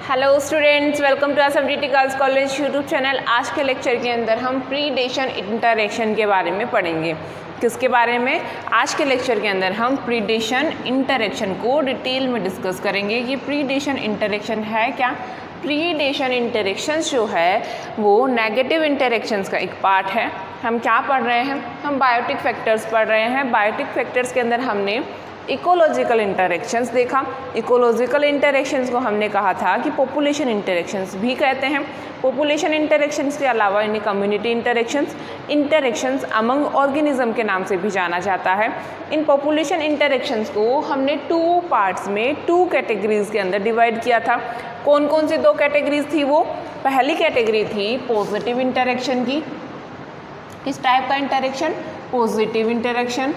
Hello students, welcome to SMTT girls college YouTube channel. आज के lecture के अंदर हम प्रीडेशन इंटरैक्शन के बारे में पढ़ेंगे। किसके बारे में? आज के लेक्चर के अंदर हम प्रीडेशन इंटरैक्शन को डिटेल में डिस्कस करेंगे कि प्रीडेशन इंटरैक्शन है क्या। प्रीडेशन इंटरैक्शंस जो है वो नेगेटिव इंटरैक्शंस का एक पार्ट है। हम क्या पढ़ रहे हैं? हम बायोटिक फैक्टर्स पढ़ रहे हैं। बायोटिक फैक्टर्स के अंदर हमने इकोलॉजिकल इंटरैक्शंस देखा। इकोलॉजिकल इंटरैक्शंस को हमने कहा था कि पॉपुलेशन इंटरैक्शंस भी कहते हैं। पॉपुलेशन इंटरैक्शंस के अलावा इन्हें कम्युनिटी इंटरैक्शंस अमंग ऑर्गेनिज्म के नाम से भी जाना जाता है। इन पॉपुलेशन इंटरैक्शंस को हमने 2 पार्ट्स में 2 कैटेगरीज के अंदर डिवाइड किया था। कौन कौन सी 2 कैटेगरीज थी वो? पहली कैटेगरी थी पॉजिटिव इंटरैक्शन की। किस टाइप का interaction? Positive interaction.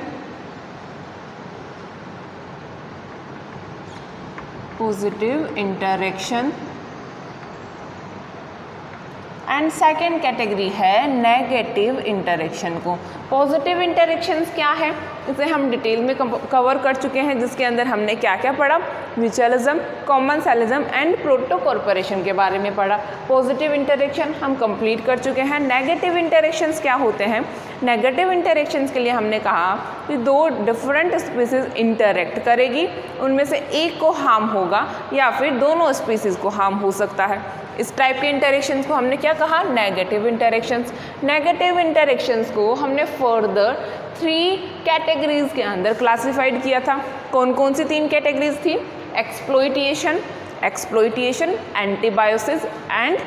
Positive interaction. And second category है नेगेटिव इंटरैक्शन को। पॉजिटिव इंटरैक्शंस क्या है इसे हम डिटेल में कवर कर चुके हैं, जिसके अंदर हमने क्या क्या पढ़ा? म्यूचुअलिज्म, कॉमनसेलिज्म एंड प्रोटोकॉर्पोरेशन के बारे में पढ़ा। पॉजिटिव इंटरैक्शन हम कंप्लीट कर चुके हैं। नेगेटिव इंटरैक्शंस क्या होते हैं? नेगेटिव इंटरैक्शंस के लिए हमने कहा कि 2 डिफरेंट स्पीसीज इंटरैक्ट करेगी, उनमें से एक को हार्म होगा या फिर दोनों स्पीसीज को हार्म हो सकता है। इस टाइप के इंटरैक्शंस को हमने क्या कहा? Negative interactions. नेगेटिव इंटरैक्शंस को हमने फर्दर 3 कैटेगरीज के अंदर क्लासिफाइड किया था। कौन कौन सी 3 कैटेगरीज थी? Exploitation, antibiosis and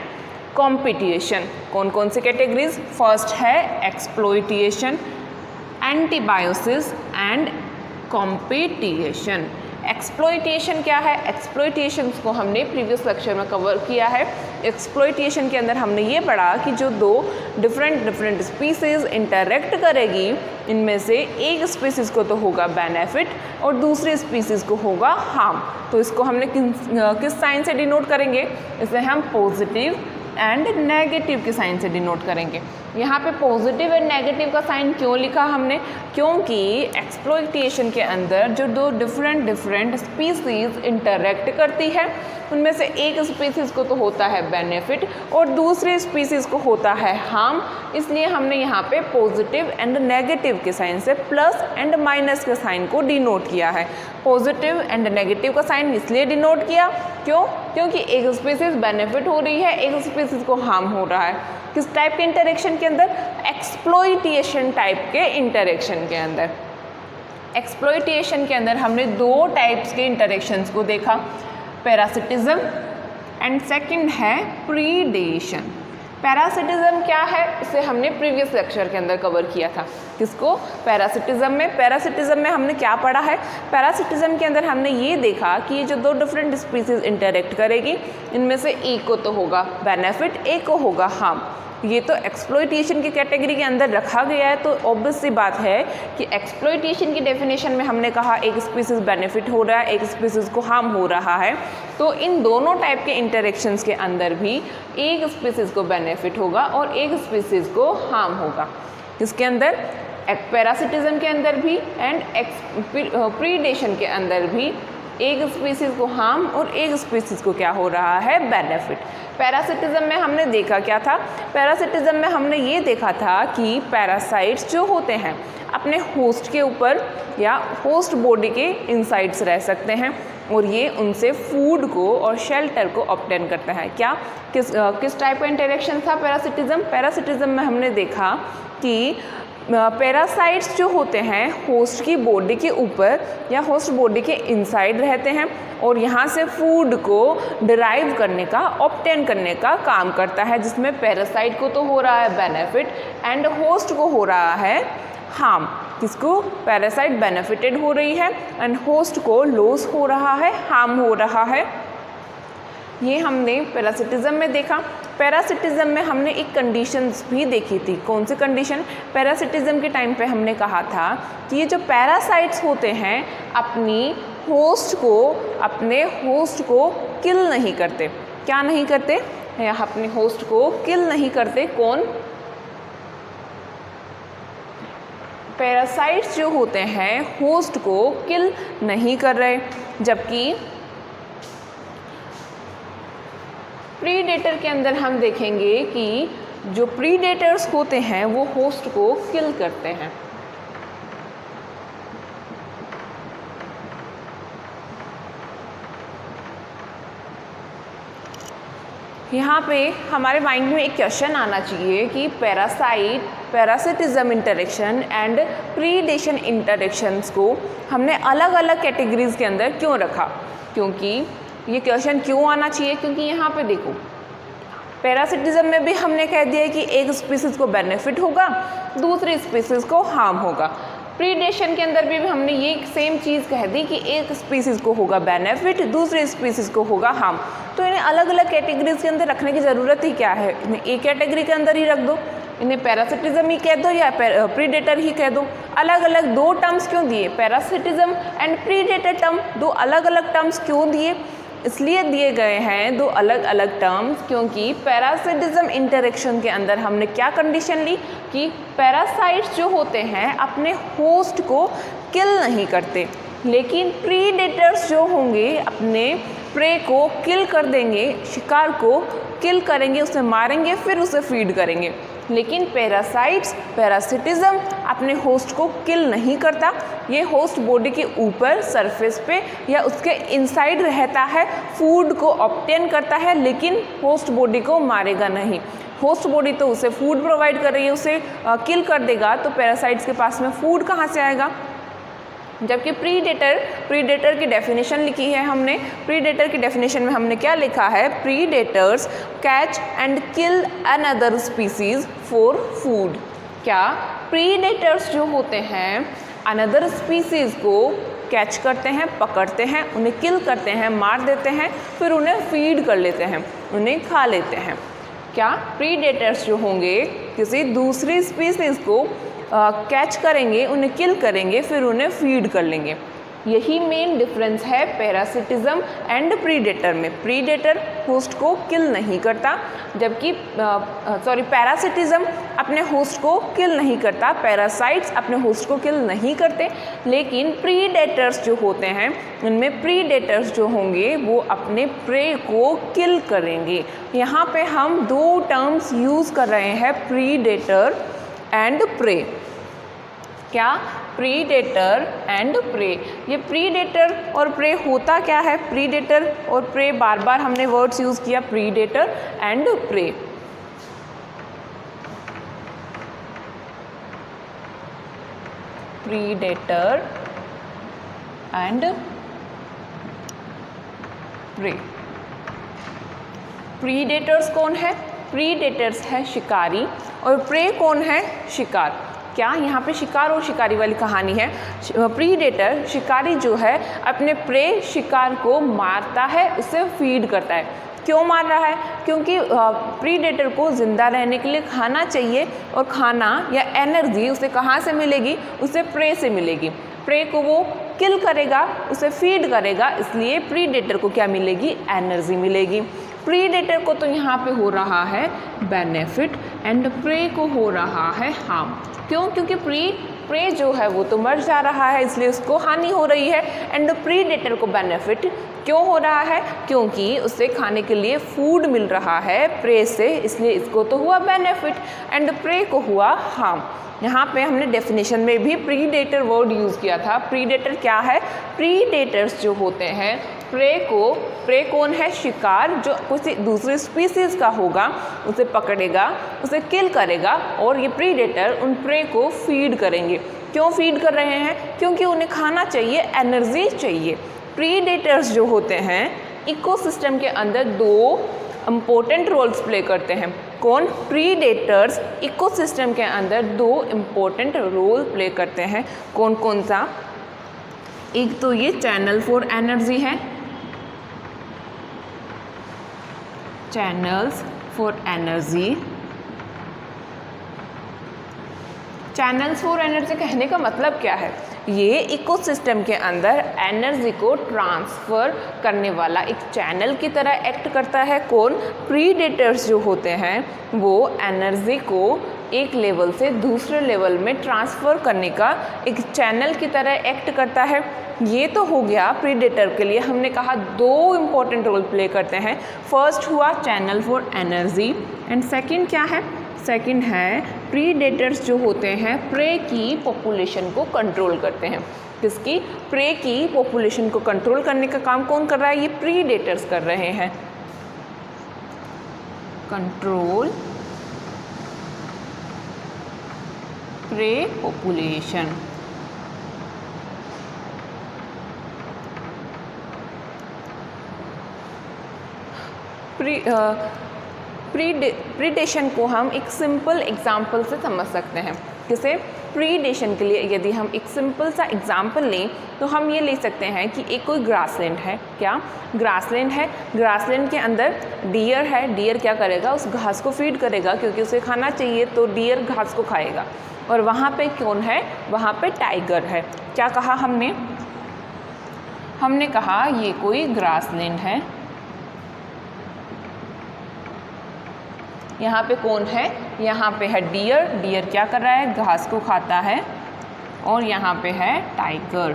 competition. कौन कौन सी कैटेगरीज? फर्स्ट है exploitation, antibiosis and competition. Exploitation क्या है? एक्सप्लॉइटेशन को हमने प्रीवियस लेक्चर में कवर किया है। एक्सप्लॉइटेशन के अंदर हमने ये पढ़ा कि जो 2 डिफरेंट स्पीसीज इंटरैक्ट करेगी, इनमें से एक स्पीसीज को तो होगा बेनिफिट और दूसरी स्पीसीज को होगा हार्म। तो इसको हमने किस साइन से डिनोट करेंगे? इसे हम पॉजिटिव एंड नेगेटिव के साइन से डिनोट करेंगे। यहाँ पे पॉजिटिव एंड नेगेटिव का साइन क्यों लिखा हमने? क्योंकि एक्सप्लॉइटेशन के अंदर जो 2 डिफरेंट स्पीसीज इंटरैक्ट करती है, उनमें से एक स्पीसीज को तो होता है बेनिफिट और दूसरी स्पीसीज को होता है हार्म। इसलिए हमने यहाँ पे पॉजिटिव एंड नेगेटिव के साइन से प्लस एंड माइनस के साइन को डिनोट किया है। पॉजिटिव एंड नेगेटिव का साइन इसलिए डिनोट किया, क्यों? क्योंकि एक स्पीसीज बेनिफिट हो रही है, एक स्पीसीज को हार्म हो रहा है। किस टाइप के इंटरैक्शन के अंदर? एक्सप्लॉइटेशन टाइप के इंटरैक्शन के अंदर। एक्सप्लॉइटेशन के अंदर हमने 2 टाइप्स के इंटरैक्शंस को देखा, पैरासिटिज्म एंड सेकंड है प्रीडेशन। पैरासिटिज्म क्या है इसे हमने प्रीवियस लेक्चर के अंदर कवर किया था। किसको? पैरासिटिज्म में। पैरासिटिज्म में हमने क्या पढ़ा है? पैरासिटिज्म के अंदर हमने ये देखा कि ये जो 2 डिफरेंट स्पीसीज इंटरैक्ट करेगी, इनमें से एक को तो होगा बेनिफिट, एक को होगा हार्म। ये तो एक्सप्लॉइटेशन की कैटेगरी के अंदर रखा गया है, तो ऑब्वियस सी बात है कि एक्सप्लॉइटेशन की डेफिनेशन में हमने कहा एक स्पीसीज बेनिफिट हो रहा है, एक स्पीसीज को हार्म हो रहा है। तो इन दोनों टाइप के इंटरैक्शंस के अंदर भी एक स्पीसीज को बेनिफिट होगा और एक स्पीसीज को हार्म होगा। इसके अंदर पैरासिटिज्म के अंदर भी एंड प्रीडेशन के अंदर भी एक स्पीसीज को हार्म और एक स्पीसीज को क्या हो रहा है? बेनिफिट। पैरासिटिज्म में हमने देखा क्या था? पैरासिटिज्म में हमने ये देखा था कि पैरासाइट्स जो होते हैं अपने होस्ट के ऊपर या होस्ट बॉडी के इनसाइड्स रह सकते हैं और ये उनसे फूड को और शेल्टर को ऑब्टेन करते हैं। क्या किस टाइप का इंटरैक्शन था पैरासिटिज्म? पैरासिटिज्म में हमने देखा कि पैरासाइट्स जो होते हैं होस्ट की बॉडी के ऊपर या होस्ट बॉडी के इनसाइड रहते हैं और यहाँ से फूड को डिराइव करने का, ऑब्टेन करने का काम करता है, जिसमें पैरासाइट को तो हो रहा है बेनिफिट एंड होस्ट को हो रहा है हार्म। किसको? पैरासाइट बेनिफिटेड हो रही है एंड होस्ट को लॉस हो रहा है, हार्म हो रहा है। ये हमने पैरासिटिज्म में देखा। पैरासिटिज्म में हमने एक कंडीशंस भी देखी थी। कौन सी कंडीशन? पैरासिटिज्म के टाइम पे हमने कहा था कि ये जो पैरासाइट्स होते हैं अपने होस्ट को किल नहीं करते। क्या नहीं करते? अपने होस्ट को किल नहीं करते। कौन? पैरासाइट्स जो होते हैं होस्ट को किल नहीं कर रहे, जबकि प्रीडेटर के अंदर हम देखेंगे कि जो प्रीडेटर्स होते हैं वो होस्ट को किल करते हैं। यहाँ पे हमारे माइंड में एक क्वेश्चन आना चाहिए कि parasitism interaction and predation interactions को हमने अलग अलग कैटेगरीज के अंदर क्यों रखा। क्योंकि ये क्वेश्चन क्यों आना चाहिए, क्योंकि यहाँ पे देखो पैरासिटिज्म में भी हमने कह दिया कि एक स्पीसीज को बेनिफिट होगा, दूसरी स्पीसीज को हार्म होगा। प्रीडेशन के अंदर भी हमने ये सेम चीज़ कह दी कि एक स्पीसीज को होगा बेनिफिट, दूसरी स्पीसीज को होगा हार्म। तो इन्हें अलग अलग कैटेगरीज के अंदर रखने की ज़रूरत ही क्या है, इन्हें एक कैटेगरी के अंदर ही रख दो, इन्हें पैरासिटिज्म ही कह दो या प्रीडेटर ही कह दो। अलग अलग दो टर्म्स क्यों दिए, पैरासिटिज्म एंड प्रीडेटर टर्म, दो अलग अलग टर्म्स क्यों दिए, इसलिए दिए गए हैं दो अलग अलग टर्म्स क्योंकि पैरासिटिज्म इंटरेक्शन के अंदर हमने क्या कंडीशन ली कि पैरासाइट्स जो होते हैं अपने होस्ट को किल नहीं करते, लेकिन प्रीडेटर्स जो होंगे अपने प्रे को किल कर देंगे, शिकार को किल करेंगे, उसे मारेंगे, फिर उसे फीड करेंगे। लेकिन पैरासिटिज्म अपने होस्ट को किल नहीं करता, ये होस्ट बॉडी के ऊपर सरफेस पे या उसके इनसाइड रहता है, फूड को ऑब्टेन करता है, लेकिन होस्ट बॉडी को मारेगा नहीं। होस्ट बॉडी तो उसे फूड प्रोवाइड कर रही है, उसे किल कर देगा, तो पैरासाइट्स के पास में फूड कहाँ से आएगा। जबकि प्रीडेटर की डेफिनेशन लिखी है हमने, प्रीडेटर की डेफिनेशन में हमने क्या लिखा है, predators catch and kill another species for food. क्या प्रीडेटर्स जो होते हैं अनदर स्पीसीज को कैच करते हैं, पकड़ते हैं, उन्हें किल करते हैं, मार देते हैं, फिर उन्हें फीड कर लेते हैं, उन्हें खा लेते हैं। क्या प्रीडेटर्स जो होंगे किसी दूसरी स्पीसीज को कैच करेंगे, उन्हें किल करेंगे, फिर उन्हें फीड कर लेंगे। यही मेन डिफरेंस है पैरासिटिज्म एंड प्रीडेटर में। प्रीडेटर होस्ट को किल नहीं करता, जबकि पैरासिटिज्म अपने होस्ट को किल नहीं करता, पैरासाइट्स अपने होस्ट को किल नहीं करते, लेकिन प्रीडेटर्स जो होते हैं उनमें प्रीडेटर्स जो होंगे वो अपने प्रे को किल करेंगे। यहाँ पे हम दो टर्म्स यूज़ कर रहे हैं, प्रीडेटर एंड प्रे। क्या, प्रीडेटर एंड प्रे। ये प्रीडेटर और प्रे होता क्या है, प्रीडेटर और प्रे बार बार हमने वर्ड्स यूज़ किया, predator and prey. Predator and prey. Predators कौन है, प्रीडेटर्स है शिकारी, और प्रे कौन है, शिकार। क्या, यहाँ पे शिकार और शिकारी वाली कहानी है। प्रीडेटर शिकारी जो है अपने प्रे शिकार को मारता है, उसे फीड करता है। क्यों मार रहा है, क्योंकि प्रीडेटर को ज़िंदा रहने के लिए खाना चाहिए, और खाना या एनर्जी उसे कहाँ से मिलेगी, उसे प्रे से मिलेगी। प्रे को वो किल करेगा, उसे फीड करेगा, इसलिए प्रीडेटर को क्या मिलेगी, एनर्जी मिलेगी। प्रीडेटर को तो यहाँ पे हो रहा है बेनिफिट एंड प्रे को हो रहा है हार्म। क्यों, क्योंकि प्रे जो है वो तो मर जा रहा है, इसलिए उसको हानि हो रही है, एंड प्रीडेटर को बेनिफिट क्यों हो रहा है, क्योंकि उसे खाने के लिए फूड मिल रहा है प्रे से, इसलिए इसको तो हुआ बेनिफिट एंड प्रे को हुआ हार्म। यहाँ पे हमने डेफिनेशन में भी प्रीडेटर वर्ड यूज़ किया था। प्रीडेटर क्या है, प्रीडेटर्स जो होते हैं प्रे कौन है, शिकार, जो किसी दूसरी स्पीसीज का होगा, उसे पकड़ेगा, उसे किल करेगा, और ये प्रीडेटर उन प्रे को फीड करेंगे। क्यों फीड कर रहे हैं, क्योंकि उन्हें खाना चाहिए, एनर्जी चाहिए। प्रीडेटर्स जो होते हैं इकोसिस्टम के अंदर दो इम्पोर्टेंट रोल्स प्ले करते हैं। कौन, प्रीडेटर्स इकोसिस्टम के अंदर दो इम्पोर्टेंट रोल प्ले करते हैं। कौन कौन सा, एक तो ये चैनल फॉर एनर्जी है, channels for energy. Channels for energy कहने का मतलब क्या है, ये इकोसिस्टम के अंदर एनर्जी को ट्रांसफ़र करने वाला एक चैनल की तरह एक्ट करता है। कौन, प्रीडेटर्स जो होते हैं वो एनर्जी को एक लेवल से दूसरे लेवल में ट्रांसफ़र करने का एक चैनल की तरह एक्ट करता है। ये तो हो गया प्रीडेटर के लिए, हमने कहा 2 इम्पॉर्टेंट रोल प्ले करते हैं। फर्स्ट हुआ channel for energy and second क्या है, सेकंड है प्रीडेटर्स जो होते हैं प्रे की पॉपुलेशन को कंट्रोल करते हैं। किसकी? प्रे की पॉपुलेशन को कंट्रोल करने का काम कौन कर रहा है? ये प्रीडेटर्स कर रहे हैं। Control pray population. प्रीडेशन को हम एक सिंपल एग्जाम्पल से समझ सकते हैं। किसे? प्रीडेशन के लिए यदि हम एक सिंपल सा एग्जाम्पल लें तो हम ये ले सकते हैं कि एक कोई ग्रासलैंड है। क्या? ग्रासलैंड है। ग्रासलैंड के अंदर डियर है। डियर क्या करेगा? उस घास को फीड करेगा क्योंकि उसे खाना चाहिए, तो डियर घास को खाएगा। और वहाँ पे कौन है? वहाँ पे टाइगर है। क्या कहा हमने? हमने कहा ये कोई ग्रासलैंड है। यहाँ पे कौन है? यहाँ पे है डियर। डियर क्या कर रहा है? घास को खाता है। और यहाँ पे है टाइगर।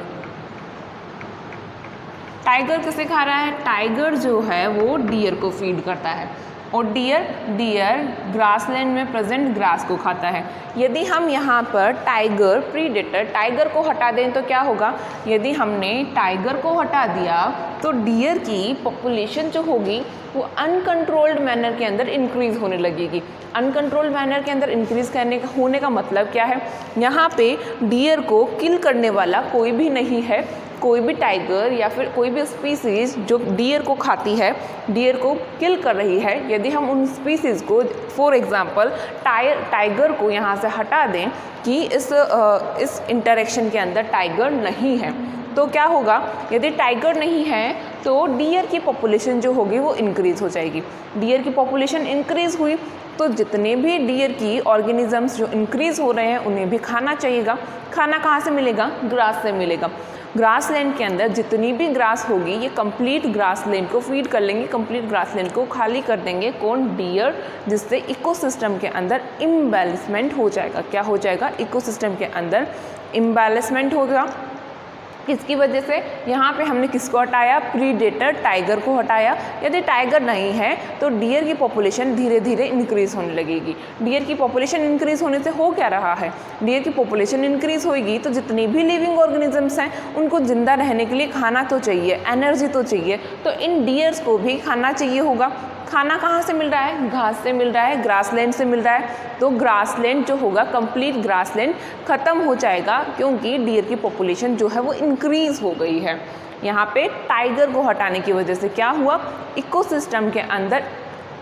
टाइगर किसे खा रहा है? टाइगर जो है वो डियर को फीड करता है। और डियर ग्रासलैंड में प्रेजेंट ग्रास को खाता है। यदि हम यहाँ पर टाइगर प्रीडेटर टाइगर को हटा दें तो क्या होगा? यदि हमने टाइगर को हटा दिया तो डियर की पॉपुलेशन जो होगी वो अनकंट्रोल्ड मैनर के अंदर इंक्रीज़ होने लगेगी। अनकंट्रोल्ड मैनर के अंदर इंक्रीज़ होने का मतलब क्या है? यहाँ पे डियर को किल करने वाला कोई भी नहीं है। कोई भी टाइगर या फिर कोई भी स्पीसीज़ जो डियर को खाती है, डियर को किल कर रही है, यदि हम उन स्पीसीज़ को फॉर एग्ज़ाम्पल टाइगर को यहाँ से हटा दें कि इस इंटरेक्शन के अंदर टाइगर नहीं है, तो क्या होगा? यदि टाइगर नहीं है तो डियर की पॉपुलेशन जो होगी वो इंक्रीज़ हो जाएगी। डियर की पॉपुलेशन इंक्रीज़ हुई तो जितने भी डियर की ऑर्गेनिजम्स जो इंक्रीज़ हो रहे हैं उन्हें भी खाना चाहिएगा। खाना कहाँ से मिलेगा? ग्रास से मिलेगा। ग्रासलैंड के अंदर जितनी भी ग्रास होगी ये कंप्लीट ग्रासलैंड को फीड कर लेंगे, कंप्लीट ग्रासलैंड को खाली कर देंगे। कौन? डियर। जिससे इकोसिस्टम के अंदर इम्बैलेंसमेंट हो जाएगा। क्या हो जाएगा? इकोसिस्टम के अंदर इम्बैलेंसमेंट होगा। किसकी वजह से? यहाँ पे हमने किसको हटाया? प्रीडेटर टाइगर को हटाया। यदि टाइगर नहीं है तो डियर की पॉपुलेशन धीरे धीरे इंक्रीज़ होने लगेगी। डियर की पॉपुलेशन इंक्रीज़ होने से हो क्या रहा है? डियर की पॉपुलेशन इंक्रीज़ होगी तो जितनी भी लिविंग ऑर्गेनिजम्स हैं उनको ज़िंदा रहने के लिए खाना तो चाहिए, एनर्जी तो चाहिए, तो इन डियर्स को भी खाना चाहिए होगा। खाना कहाँ से मिल रहा है? घास से मिल रहा है, ग्रासलैंड से मिल रहा है। तो ग्रासलैंड जो होगा कंप्लीट ग्रासलैंड ख़त्म हो जाएगा क्योंकि डियर की पॉपुलेशन जो है वो इंक्रीज़ हो गई है। यहाँ पे टाइगर को हटाने की वजह से क्या हुआ? इकोसिस्टम के अंदर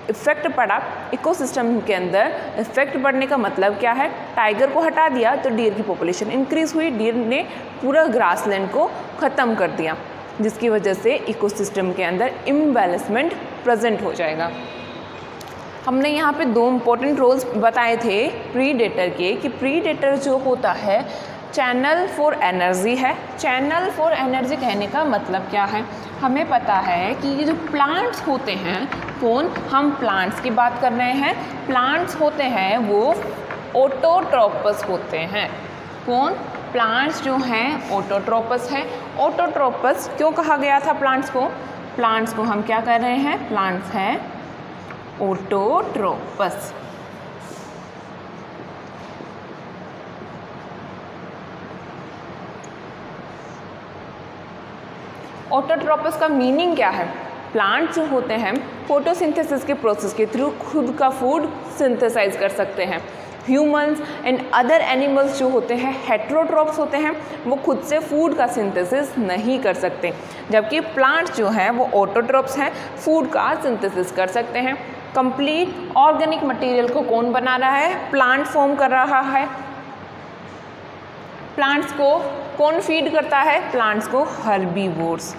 इफेक्ट पड़ा। इकोसिस्टम के अंदर इफेक्ट पड़ने का मतलब क्या है? टाइगर को हटा दिया तो डियर की पॉपुलेशन इंक्रीज़ हुई। डियर ने पूरा ग्रासलैंड को ख़त्म कर दिया जिसकी वजह से इकोसिस्टम के अंदर इम्बैलेंसमेंट प्रेजेंट हो जाएगा। हमने यहाँ पे 2 इम्पोर्टेंट रोल्स बताए थे प्रीडेटर के कि प्रीडेटर जो होता है चैनल फॉर एनर्जी है। चैनल फॉर एनर्जी कहने का मतलब क्या है? हमें पता है कि ये जो प्लांट्स होते हैं, कौन? हम प्लांट्स की बात कर रहे हैं। प्लांट्स होते हैं वो ऑटोट्रोपस होते हैं। कौन? प्लांट्स जो हैं ऑटोट्रोपस है। ऑटोट्रोपस क्यों कहा गया था प्लांट्स को? प्लांट्स को हम क्या कर रहे हैं? प्लांट्स हैं ऑटोट्रोपस। ऑटोट्रोपस का मीनिंग क्या है? प्लांट जो होते हैं फोटोसिंथेसिस के प्रोसेस के थ्रू खुद का फूड सिंथेसाइज कर सकते हैं। ह्यूमंस एंड अदर एनिमल्स जो होते हैं हेट्रोट्रोप्स होते हैं, वो खुद से फूड का सिंथेसिस नहीं कर सकते, जबकि प्लांट्स जो हैं वो ऑटोट्रोप्स हैं, फूड का सिंथेसिस कर सकते हैं। कंप्लीट ऑर्गेनिक मटेरियल को कौन बना रहा है? प्लांट फॉर्म कर रहा है। प्लांट्स को कौन फीड करता है? प्लांट्स को हर्बीवोर्स।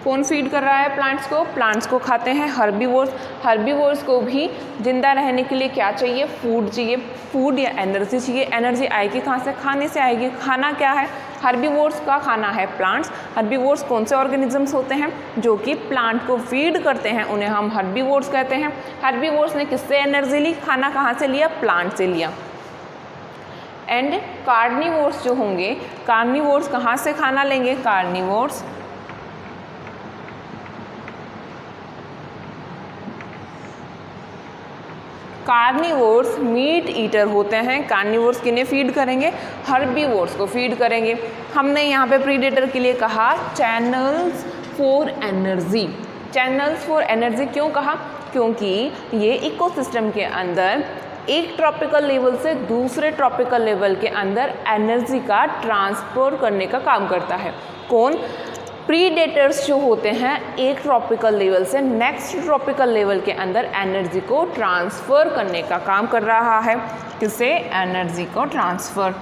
कौन फीड कर रहा है प्लांट्स को? प्लांट्स को खाते हैं हर्बीवोर्स। हर्बीवोर्स को भी जिंदा रहने के लिए क्या चाहिए? फूड चाहिए। फूड या एनर्जी चाहिए। एनर्जी आएगी कहाँ से? खाने से आएगी। खाना क्या है? हर्बीवोर्स का खाना है प्लांट्स। हर्बीवोर्स कौन से ऑर्गेनिजम्स होते हैं जो कि प्लांट को फीड करते हैं, उन्हें हम हर्बीवोर्स कहते हैं। हर्बीवोर्स ने किससे एनर्जी ली, खाना कहाँ से लिया, प्लांट से लिया। एंड कार्निवोर्स जो होंगे, कार्निवोर्स कहाँ से खाना लेंगे, कार्निवोर्स मीट ईटर होते हैं। कार्निवोर्स किन्हें फीड करेंगे, हर्बीवोर्स को फीड करेंगे। हमने यहाँ पे प्रीडेटर के लिए कहा channels for energy. Channels for energy क्यों कहा, क्योंकि ये इकोसिस्टम के अंदर एक ट्रॉपिकल लेवल से दूसरे ट्रॉपिकल लेवल के अंदर एनर्जी का ट्रांसफर करने का काम करता है। कौन, प्रीडेटर्स जो होते हैं एक ट्रॉपिकल लेवल से नेक्स्ट ट्रॉपिकल लेवल के अंदर एनर्जी को ट्रांसफ़र करने का काम कर रहा है। किसे, एनर्जी को ट्रांसफ़र।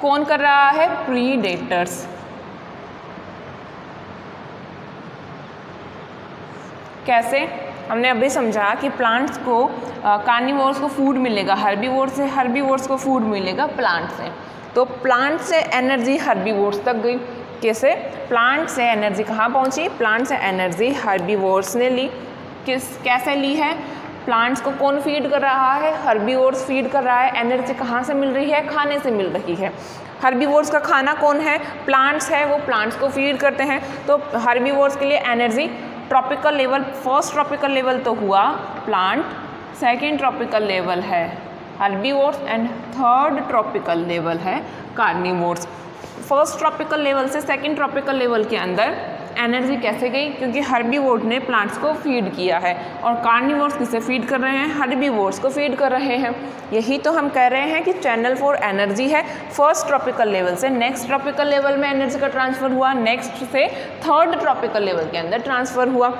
कौन कर रहा है, प्रीडेटर्स। कैसे, हमने अभी समझा कि प्लांट्स को कार्निवोर्स को फूड मिलेगा हर्बीवोर्स से, हर्बीवोर्स को फूड मिलेगा प्लांट से। तो प्लांट से एनर्जी हर्बीवोर्स तक गई। कैसे, प्लांट से एनर्जी कहाँ पहुँची, प्लांट से एनर्जी हर्बीवोर्स ने ली। कैसे ली है, प्लांट्स को कौन फीड कर रहा है, हर्बीवोर्स फीड कर रहा है। एनर्जी कहाँ से मिल रही है, खाने से मिल रही है। हर्बीवोर्स का खाना कौन है, प्लांट्स है, वो प्लांट्स को फीड करते हैं। तो हर्बीवोर्स के लिए energy tropical level, first tropical level तो हुआ प्लांट, सेकेंड ट्रॉपिकल लेवल है herbivores and third tropical level है कार्निवोर्स। फर्स्ट ट्रॉपिकल लेवल से सेकेंड ट्रॉपिकल लेवल के अंदर एनर्जी कैसे गई, क्योंकि हर्बीवोर्स ने प्लांट्स को फीड किया है। और कार्निवोर्स किसे फीड कर रहे हैं, हर्बीवोर्स को फीड कर रहे हैं। यही तो हम कह रहे हैं कि चैनल फॉर एनर्जी है। फर्स्ट ट्रॉपिकल लेवल से नेक्स्ट ट्रॉपिकल लेवल में एनर्जी का ट्रांसफ़र हुआ, नेक्स्ट से थर्ड ट्रॉपिकल लेवल के अंदर ट्रांसफ़र हुआ।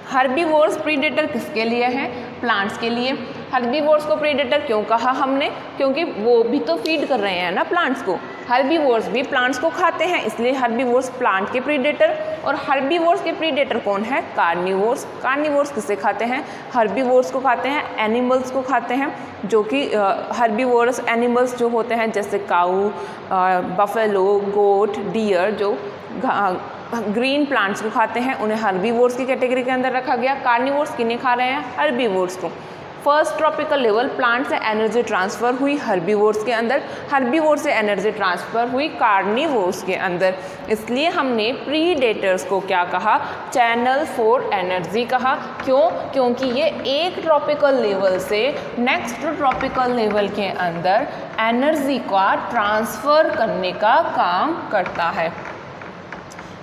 हर्बीवोर्स प्रीडेटर किसके लिए हैं, प्लांट्स के लिए। हर्बीवोर्स को प्रीडेटर क्यों कहा हमने, क्योंकि वो भी तो फीड कर रहे हैं ना प्लांट्स को। हर्बीवोर्स भी प्लांट्स को खाते हैं, इसलिए हर्बीवोर्स प्लांट के प्रीडेटर। और हर्बीवोर्स के प्रीडेटर कौन है, कार्निवोर्स। कार्निवोर्स किसे खाते हैं, हर्बीवोर्स को खाते हैं, एनिमल्स को खाते हैं, जो कि हर्बीवोरस एनिमल्स जो होते हैं जैसे काऊ, बफेलो, गोट, डियर, जो ग्रीन प्लांट्स को खाते हैं, उन्हें हर्बीवोर्स की कैटेगरी के अंदर रखा गया। कार्निवोर्स किन्हें खा रहे हैं, हर्बीवोर्स को। फर्स्ट ट्रॉपिकल लेवल प्लांट से एनर्जी ट्रांसफ़र हुई हर्बीवोर्स के अंदर, हर्बीवोर्स से एनर्जी ट्रांसफ़र हुई कार्निवोर्स के अंदर। इसलिए हमने प्रीडेटर्स को क्या कहा, चैनल फॉर एनर्जी कहा। क्यों, क्योंकि ये एक ट्रॉपिकल लेवल से नेक्स्ट ट्रॉपिकल लेवल के अंदर एनर्जी का ट्रांसफ़र करने का काम करता है।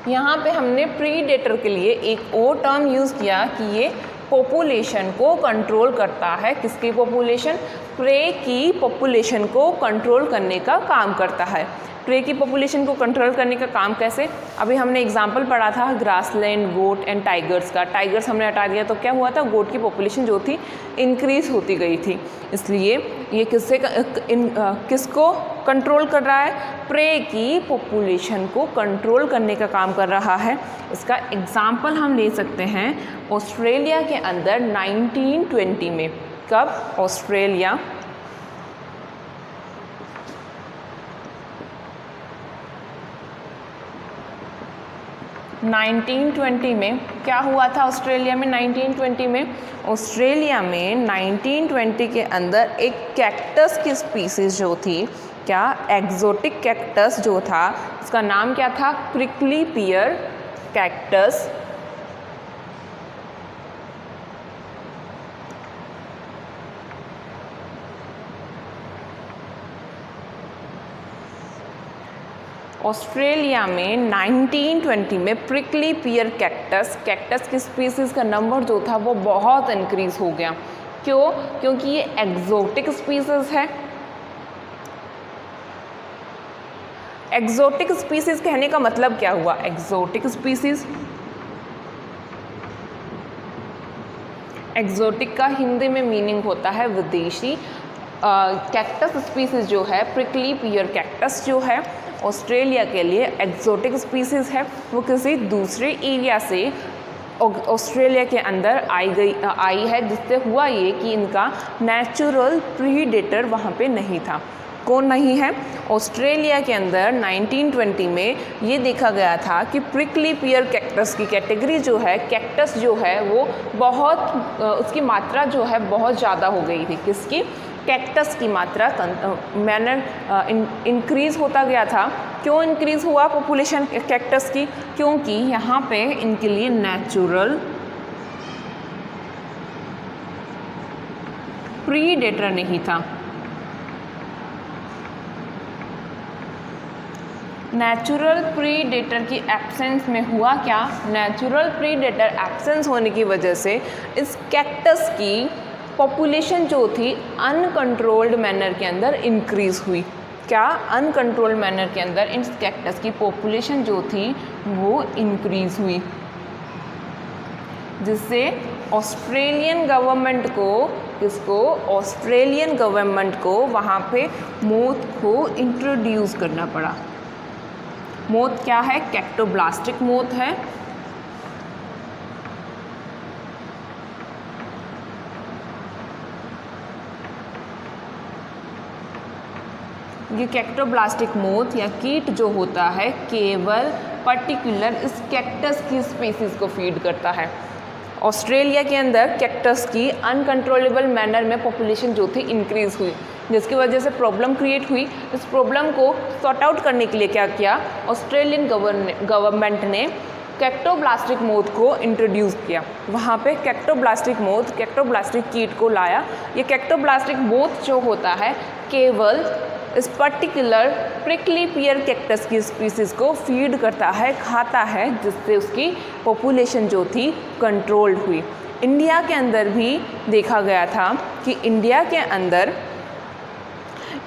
यहाँ पे हमने प्रीडेटर के लिए एक और टर्म यूज़ किया कि ये पॉपुलेशन को कंट्रोल करता है। किसकी पॉपुलेशन, प्रे की पॉपुलेशन को कंट्रोल करने का काम करता है। प्रे की पॉपुलेशन को कंट्रोल करने का काम कैसे, अभी हमने एग्जांपल पढ़ा था ग्रासलैंड, गोट एंड टाइगर्स का। टाइगर्स हमने हटा दिया तो क्या हुआ था, गोट की पॉपुलेशन जो थी इंक्रीज होती गई थी। इसलिए ये किसको कंट्रोल कर रहा है, प्रे की पॉपुलेशन को कंट्रोल करने का काम कर रहा है। इसका एग्जाम्पल हम ले सकते हैं ऑस्ट्रेलिया के अंदर 1920 में। कब, ऑस्ट्रेलिया 1920 में क्या हुआ था ऑस्ट्रेलिया में, 1920 में ऑस्ट्रेलिया में 1920 के अंदर एक कैक्टस की स्पीसीज जो थी, क्या, एक्जोटिक कैक्टस जो था, उसका नाम क्या था, प्रिकली पियर कैक्टस। ऑस्ट्रेलिया में 1920 में प्रिकली पियर कैक्टस की स्पीसीज़ का नंबर जो था वो बहुत इंक्रीज़ हो गया। क्यों, क्योंकि ये एक्जोटिक स्पीसीज़ है। एक्जोटिक स्पीसीज़ कहने का मतलब क्या हुआ, एक्जोटिक स्पीसीज़, एक्जोटिक का हिंदी में मीनिंग होता है विदेशी। कैक्टस स्पीसीज़ जो है, प्रिकली पियर कैक्टस जो है, ऑस्ट्रेलिया के लिए एक्जोटिक स्पीसीज़ है। वो किसी दूसरे एरिया से ऑस्ट्रेलिया के अंदर आई है, जिससे हुआ ये कि इनका नेचुरल प्रीडेटर वहाँ पे नहीं था। कौन नहीं है? ऑस्ट्रेलिया के अंदर 1920 में ये देखा गया था कि प्रिकली पियर कैक्टस की कैटेगरी जो है, कैक्टस जो है वो बहुत उसकी मात्रा जो है बहुत ज़्यादा हो गई थी। किसकी? कैक्टस की मात्रा इंक्रीज़ होता गया था। क्यों इंक्रीज़ हुआ पॉपुलेशन कैक्टस की? क्योंकि यहाँ पे इनके लिए नेचुरल प्रीडेटर नहीं था। नेचुरल प्रीडेटर की एब्सेंस में हुआ क्या? नेचुरल प्रीडेटर एब्सेंस होने की वजह से इस कैक्टस की पॉपुलेशन जो थी अनकंट्रोल्ड मैनर के अंदर इंक्रीज़ हुई। क्या? अनकंट्रोल्ड मैनर के अंदर इस कैक्टस की पॉपुलेशन जो थी वो इंक्रीज़ हुई, जिससे ऑस्ट्रेलियन गवर्नमेंट को, किसको? ऑस्ट्रेलियन गवर्नमेंट को वहाँ पे मौत को इंट्रोड्यूस करना पड़ा। मौत क्या है? कैक्टोब्लास्टिक मौत है। ये कैक्टोब्लास्टिक मोथ या कीट जो होता है केवल पर्टिकुलर इस कैक्टस की स्पीसीज को फीड करता है। ऑस्ट्रेलिया के अंदर कैक्टस की अनकंट्रोलेबल मैनर में पॉपुलेशन जो थी इंक्रीज़ हुई, जिसकी वजह से प्रॉब्लम क्रिएट हुई। इस प्रॉब्लम को सॉर्ट आउट करने के लिए क्या किया? ऑस्ट्रेलियन गवर्नमेंट ने कैक्टोब्लास्टिक मोथ को इंट्रोड्यूस किया। वहाँ पे कैक्टोब्लास्टिक मोथ, कैक्टोब्लास्टिक कीट को लाया। ये कैक्टोब्लास्टिक मोथ जो होता है केवल इस पर्टिकुलर प्रिकली पियर कैक्टस की स्पीसीज़ को फीड करता है, खाता है, जिससे उसकी पॉपुलेशन जो थी कंट्रोल्ड हुई। इंडिया के अंदर भी देखा गया था कि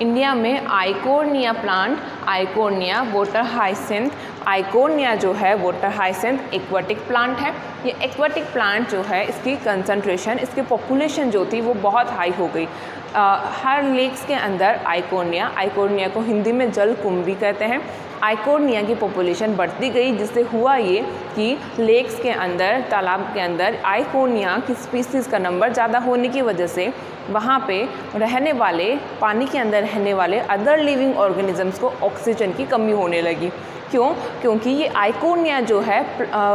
इंडिया में Eichhornia plant, Eichhornia water hyacinth, Eichhornia जो है वाटर हाइसिंथ एक्वाटिक प्लांट है। ये एक्वाटिक प्लांट जो है इसकी कंसंट्रेशन, इसकी पॉपुलेशन जो थी वो बहुत हाई हो गई। हर लेक्स के अंदर आइकोर्निया को हिंदी में जल कुंभी कहते हैं, आइकोर्निया की पॉपुलेशन बढ़ती गई, जिससे हुआ ये कि लेक्स के अंदर, तालाब के अंदर आइकोर्निया की स्पीसीज़ का नंबर ज़्यादा होने की वजह से वहाँ पे रहने वाले, पानी के अंदर रहने वाले अदर लिविंग ऑर्गेनिजम्स को ऑक्सीजन की कमी होने लगी। क्यों? क्योंकि ये आइकोर्निया जो है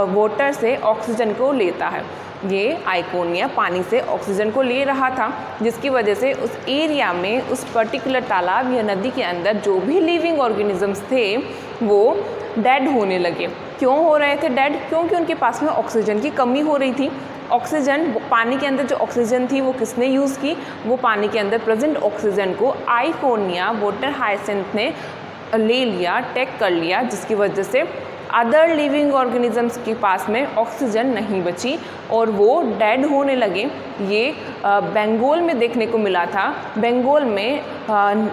वाटर से ऑक्सीजन को लेता है। ये आइकोर्निया पानी से ऑक्सीजन को ले रहा था, जिसकी वजह से उस एरिया में, उस पर्टिकुलर तालाब या नदी के अंदर जो भी लिविंग ऑर्गेनिजम्स थे वो डेड होने लगे। क्यों हो रहे थे डेड? क्योंकि उनके पास में ऑक्सीजन की कमी हो रही थी। ऑक्सीजन, पानी के अंदर जो ऑक्सीजन थी वो किसने यूज़ की? वो पानी के अंदर प्रेजेंट ऑक्सीजन को आइकोर्निया वाटर हाइसिंथ ने ले लिया, टेक कर लिया, जिसकी वजह से अदर लिविंग ऑर्गेनिजम्स के पास में ऑक्सीजन नहीं बची और वो डेड होने लगे। ये बंगाल में देखने को मिला था। बंगाल में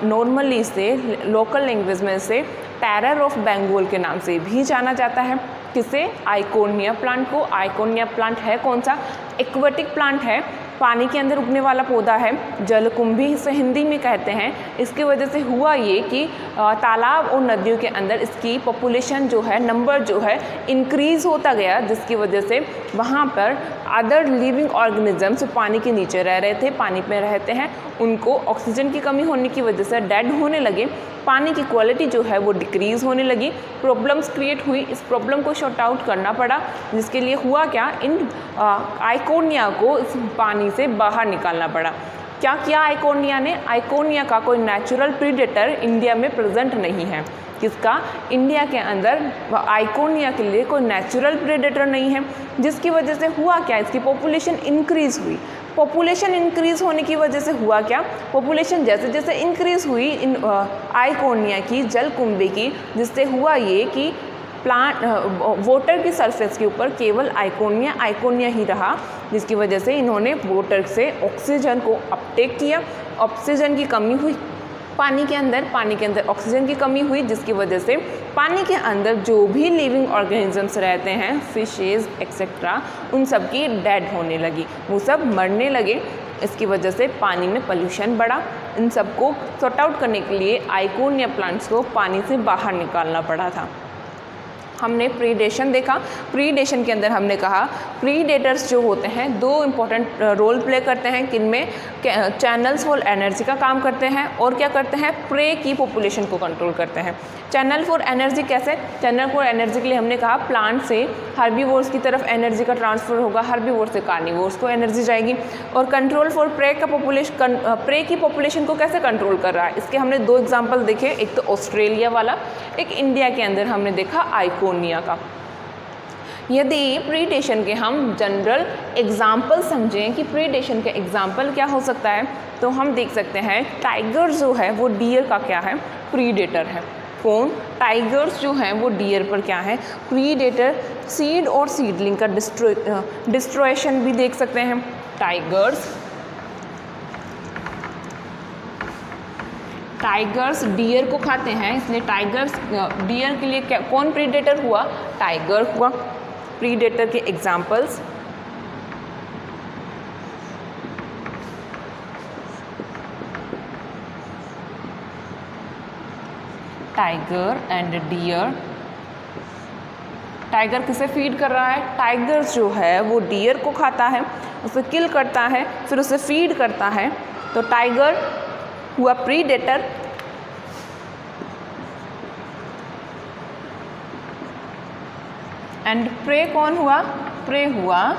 नॉर्मली इसे लोकल लैंग्वेज में से टेरर ऑफ बंगाल के नाम से भी जाना जाता है। किसे? आइकोर्निया प्लांट को। आइकोर्निया प्लांट है कौन सा? एक्वाटिक प्लांट है, पानी के अंदर उगने वाला पौधा है, जलकुंभी इसे हिंदी में कहते हैं। इसकी वजह से हुआ ये कि तालाब और नदियों के अंदर इसकी पॉपुलेशन जो है, नंबर जो है इंक्रीज़ होता गया, जिसकी वजह से वहाँ पर अदर लिविंग ऑर्गेनिजम्स पानी के नीचे रह रहे थे, पानी में रहते हैं, उनको ऑक्सीजन की कमी होने की वजह से डेड होने लगे। पानी की क्वालिटी जो है वो डिक्रीज़ होने लगी। प्रॉब्लम्स क्रिएट हुई। इस प्रॉब्लम को शॉर्ट आउट करना पड़ा, जिसके लिए हुआ क्या? इन आइकोर्निया को इस पानी से बाहर निकालना पड़ा। क्या किया आइकोर्निया ने? आइकोर्निया का कोई नेचुरल प्रीडेटर इंडिया में प्रेजेंट नहीं है। किसका? इंडिया के अंदर आइकोर्निया के लिए कोई नेचुरल प्रीडेटर नहीं है, जिसकी वजह से हुआ क्या? इसकी पॉपुलेशन इंक्रीज़ हुई। पॉपुलेशन इंक्रीज़ होने की वजह से हुआ क्या? पॉपुलेशन जैसे जैसे इंक्रीज़ हुई इन आइकोर्निया की, जलकुंभी की, जिससे हुआ ये कि प्लांट वाटर की सरफेस के ऊपर केवल आइकोर्निया ही रहा, जिसकी वजह से इन्होंने वाटर से ऑक्सीजन को अपटेक किया। ऑक्सीजन की कमी हुई पानी के अंदर ऑक्सीजन की कमी हुई, जिसकी वजह से पानी के अंदर जो भी लिविंग ऑर्गेनिजम्स रहते हैं, फिशेज़ एक्सेट्रा, उन सब की डेड होने लगी, वो सब मरने लगे। इसकी वजह से पानी में पोल्यूशन बढ़ा। इन सब को सॉर्ट आउट करने के लिए आइकोर्निया प्लांट्स को पानी से बाहर निकालना पड़ा था। हमने प्रीडेशन देखा। प्रीडेशन के अंदर हमने कहा प्रीडेटर्स जो होते हैं दो इम्पॉर्टेंट रोल प्ले करते हैं, किनमें चैनल्स फॉर एनर्जी का काम करते हैं और क्या करते हैं, प्रे की पॉपुलेशन को कंट्रोल करते हैं। चैनल फॉर एनर्जी कैसे, चैनल फॉर एनर्जी के लिए हमने कहा प्लांट से हर्बीवोर्स की तरफ एनर्जी का ट्रांसफर होगा, हर्बीवोर्स से कार्निवोर्स को एनर्जी जाएगी। और कंट्रोल फॉर प्रे का पॉपुलेशन, प्रे की पॉपुलेशन को कैसे कंट्रोल कर रहा है, इसके हमने दो एग्जाम्पल देखे, एक तो ऑस्ट्रेलिया वाला, एक इंडिया के अंदर हमने देखा आइकोनिया का। यदि प्रीडेशन के हम जनरल एग्जाम्पल समझें कि प्रीडेशन का एग्जाम्पल क्या हो सकता है, तो हम देख सकते हैं टाइगर जो है वो डियर का क्या है, प्रीडेटर है। कौन, टाइगर्स जो हैं वो डियर पर क्या है, प्रीडेटर। सीड और सीडलिंग का डिस्ट्रॉयशन भी देख सकते हैं। टाइगर्स डियर को खाते हैं, इसलिए टाइगर्स डियर के लिए क्या, कौन प्रीडेटर हुआ, टाइगर हुआ। प्रीडेटर के examples tiger and deer. Tiger किसे फीड कर रहा है, टाइगर जो है वो डियर को खाता है, उसे किल करता है, फिर उसे फीड करता है। तो टाइगर हुआ प्रीडेटर, एंड प्रे कौन हुआ, प्रे हुआ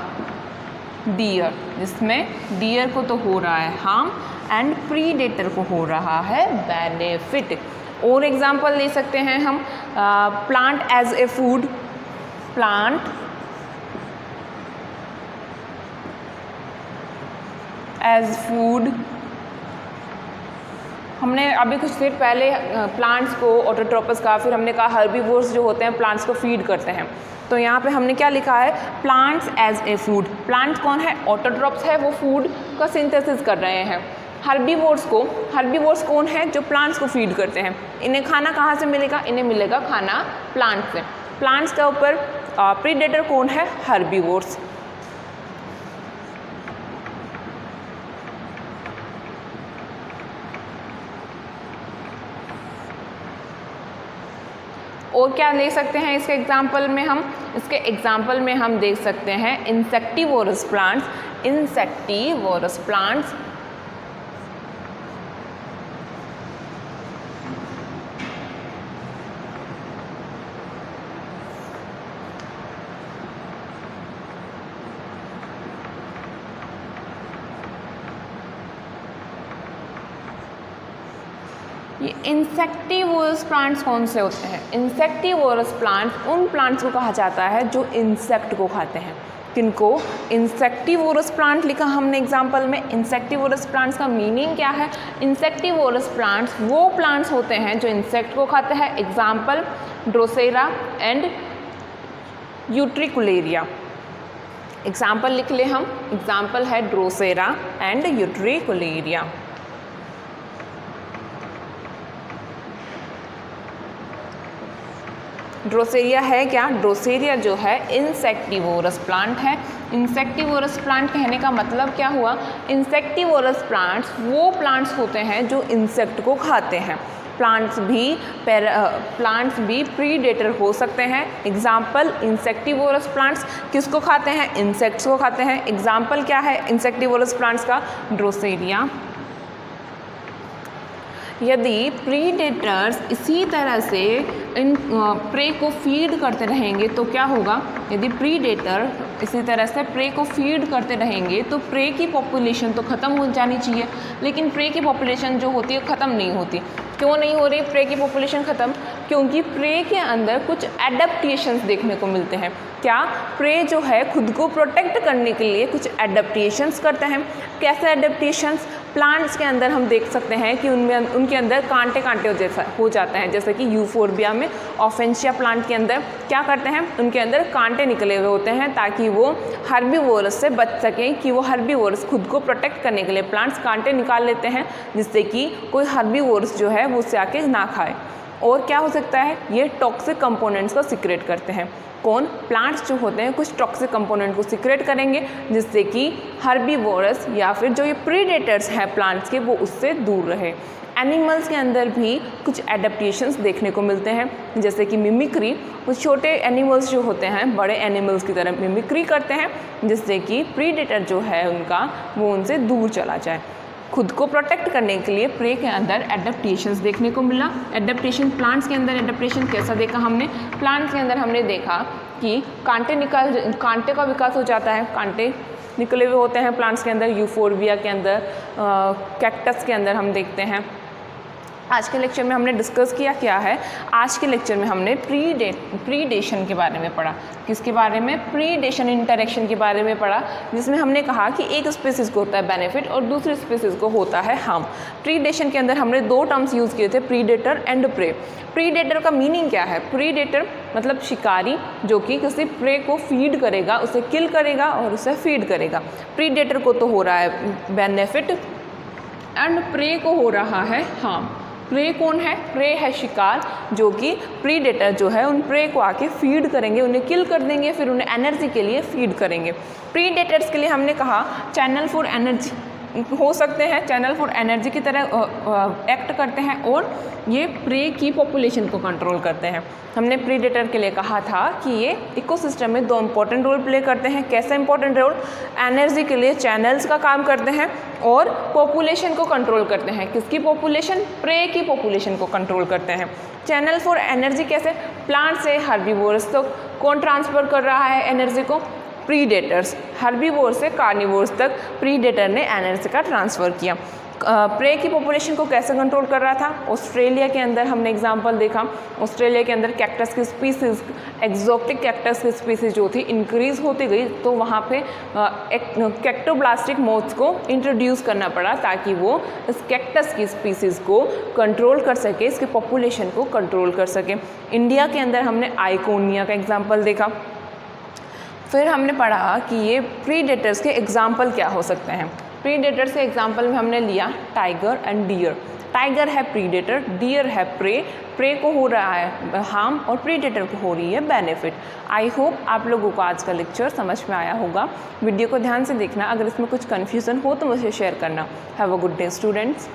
डियर, जिसमें डियर को तो हो रहा है हार्म एंड प्रीडेटर को हो रहा है बेनिफिट। और एग्जाम्पल ले सकते हैं हम plant as a food, plant as food. हमने अभी कुछ देर पहले प्लांट्स को, ऑटोट्रोपस का, फिर हमने कहा हर्बीवोर्स जो होते हैं प्लांट्स को फीड करते हैं। तो यहाँ पे हमने क्या लिखा है, plants as a food. Plants कौन है, ऑटोट्रोप्स है, वो फूड का सिंथेसिस कर रहे हैं। हर्बीवोर्स कौन है, जो प्लांट्स को फीड करते हैं। इन्हें खाना कहाँ से मिलेगा, इन्हें मिलेगा खाना प्लांट से। प्लांट्स के ऊपर प्रीडेटर कौन है, हर्बीवोर्स। और क्या ले सकते हैं इसके एग्जाम्पल में हम, इसके एग्जाम्पल में हम देख सकते हैं इंसेक्टिवोरस प्लांट्स। इंसेक्टिवोरस प्लांट्स ये इंसेक्टिवोरस प्लांट्स कौन से होते हैं, इंसेक्टिवोरस प्लांट्स उन प्लांट्स को कहा जाता है जो इंसेक्ट को खाते हैं। किनको, इंसेक्टिवोरस प्लांट लिखा हमने एग्जाम्पल में। इंसेक्टिवोरस प्लांट्स का मीनिंग क्या है, इंसेक्टिवोरस प्लांट्स वो प्लांट्स होते हैं जो इंसेक्ट को खाते हैं। Example Drosera and utricularia. Example लिख ले हम, एग्जाम्पल है ड्रोसेरा एंड यूट्रिकुलेरिया। ड्रोसेरिया है क्या, ड्रोसेरिया जो है इंसेक्टिवोरस प्लांट है। इंसेक्टिवोरस प्लांट कहने का मतलब क्या हुआ, इंसेक्टिवोरस प्लांट्स वो प्लांट्स होते हैं जो इंसेक्ट को खाते हैं। प्लांट्स भी प्रीडेटर हो सकते हैं। एग्जाम्पल इंसेक्टिवोरस प्लांट्स किसको खाते हैं, इंसेक्ट्स को खाते हैं। एग्जाम्पल क्या है इंसेक्टिवोरस प्लांट्स का, ड्रोसेरिया। यदि प्रीडेटर्स इसी तरह से इन प्रे को फीड करते रहेंगे तो क्या होगा, यदि प्रीडेटर इसी तरह से प्रे को फीड करते रहेंगे तो प्रे की पॉपुलेशन तो ख़त्म हो जानी चाहिए, लेकिन प्रे की पॉपुलेशन जो होती है ख़त्म नहीं होती। क्यों नहीं हो रही प्रे की पॉपुलेशन ख़त्म, क्योंकि प्रे के अंदर कुछ एडेप्टेशंस देखने को मिलते हैं। क्या, प्रे जो है खुद को प्रोटेक्ट करने के लिए कुछ एडेप्टेशंस करते हैं। कैसे एडेप्टेशंस, प्लांट्स के अंदर हम देख सकते हैं कि उनके अंदर कांटे जैसा हो जाते हैं, जैसे कि यूफोर्बिया में, ऑफेंशिया प्लांट के अंदर क्या करते हैं, उनके अंदर कांटे निकले हुए होते हैं ताकि वो हर्बीवोरस से बच सकें, कि वो हर्बीवोरस खुद को प्रोटेक्ट करने के लिए प्लांट्स कांटे निकाल लेते हैं, जिससे कि कोई हर्बीवोरस जो है वो उससे आके ना खाए। और क्या हो सकता है, ये टॉक्सिक कंपोनेंट्स को सीक्रेट करते हैं। कौन, प्लांट्स जो होते हैं कुछ टॉक्सिक कंपोनेंट को सीक्रेट करेंगे, जिससे कि हर्बीवोरस या फिर जो ये प्रीडेटर्स हैं प्लांट्स के वो उससे दूर रहे। एनिमल्स के अंदर भी कुछ एडेप्टेशंस देखने को मिलते हैं, जैसे कि मिमिक्री। कुछ छोटे एनिमल्स जो होते हैं बड़े एनिमल्स की तरह मिमिक्री करते हैं, जिससे कि प्रीडेटर जो है उनका वो उनसे दूर चला जाए। खुद को प्रोटेक्ट करने के लिए प्रे के अंदर एडेप्टेशंस देखने को मिला। एडेप्टेशन प्लांट्स के अंदर एडेप्टेशन कैसा देखा हमने? प्लांट्स के अंदर हमने देखा कि कांटे का विकास हो जाता है, कांटे निकले हुए होते हैं प्लांट्स के अंदर, यूफोर्बिया के अंदर, कैक्टस के अंदर हम देखते हैं। आज के लेक्चर में हमने डिस्कस किया क्या है? आज के लेक्चर में हमने प्रीडेशन के बारे में पढ़ा। किसके बारे में? प्रीडेशन इंटरेक्शन के बारे में पढ़ा, जिसमें हमने कहा कि एक स्पीसीज़ को होता है बेनिफिट और दूसरी स्पीसीज़ को होता है हार्म। प्रीडेशन के अंदर हमने 2 टर्म्स यूज़ किए थे, प्रीडेटर एंड प्रे। प्रीडेटर का मीनिंग क्या है? प्रीडेटर मतलब शिकारी जो कि किसी प्रे को फीड करेगा, उसे किल करेगा और उसे फीड करेगा। प्रीडेटर को तो हो रहा है बेनिफिट एंड प्रे को हो रहा है हार्म। प्रे कौन है? प्रे है शिकार, जो कि प्रीडेटर जो है उन प्रे को आके फीड करेंगे, उन्हें किल कर देंगे, फिर उन्हें एनर्जी के लिए फीड करेंगे। प्रीडेटर्स के लिए हमने कहा चैनल फॉर एनर्जी हो सकते हैं, चैनल फॉर एनर्जी की तरह एक्ट करते हैं और ये प्रे की पॉपुलेशन को कंट्रोल करते हैं। हमने प्रीडेटर के लिए कहा था कि ये इकोसिस्टम में 2 इंपॉर्टेंट रोल प्ले करते हैं। कैसा इंपॉर्टेंट रोल? एनर्जी के लिए चैनल्स का काम करते हैं और पॉपुलेशन को कंट्रोल करते हैं। किसकी पॉपुलेशन? प्रे की पॉपुलेशन को कंट्रोल करते हैं। चैनल फॉर एनर्जी कैसे? प्लांट से हर्बीवोर्स तक कौन ट्रांसफ़र कर रहा है एनर्जी को? प्रीडेटर्स। हर्बीवोर से कार्निवोर्स तक प्रीडेटर ने एनर्जी का ट्रांसफ़र किया। प्रे की पॉपुलेशन को कैसे कंट्रोल कर रहा था? ऑस्ट्रेलिया के अंदर हमने एग्जांपल देखा। ऑस्ट्रेलिया के अंदर कैक्टस की स्पीसीज़, एक्जोटिक कैक्टस की स्पीसीज़ जो थी इंक्रीज़ होती गई, तो वहाँ पे कैक्टोब्लास्टिक मोथ्स को इंट्रोड्यूस करना पड़ा ताकि वो इस कैक्टस की स्पीसीज़ को कंट्रोल कर सके, इसके पॉपुलेशन को कंट्रोल कर सके। इंडिया के अंदर हमने आइकोनिया का एग्जाम्पल देखा। फिर हमने पढ़ा कि ये प्रीडेटर्स के एग्जाम्पल क्या हो सकते हैं। प्रीडेटर्स के एग्जाम्पल में हमने लिया टाइगर एंड डियर। टाइगर है प्रीडेटर, डियर है प्रे। प्रे को हो रहा है हार्म और प्रीडेटर को हो रही है बेनिफिट। आई होप आप लोगों को आज का लेक्चर समझ में आया होगा। वीडियो को ध्यान से देखना, अगर इसमें कुछ कन्फ्यूज़न हो तो मुझे शेयर करना। Have a good day students.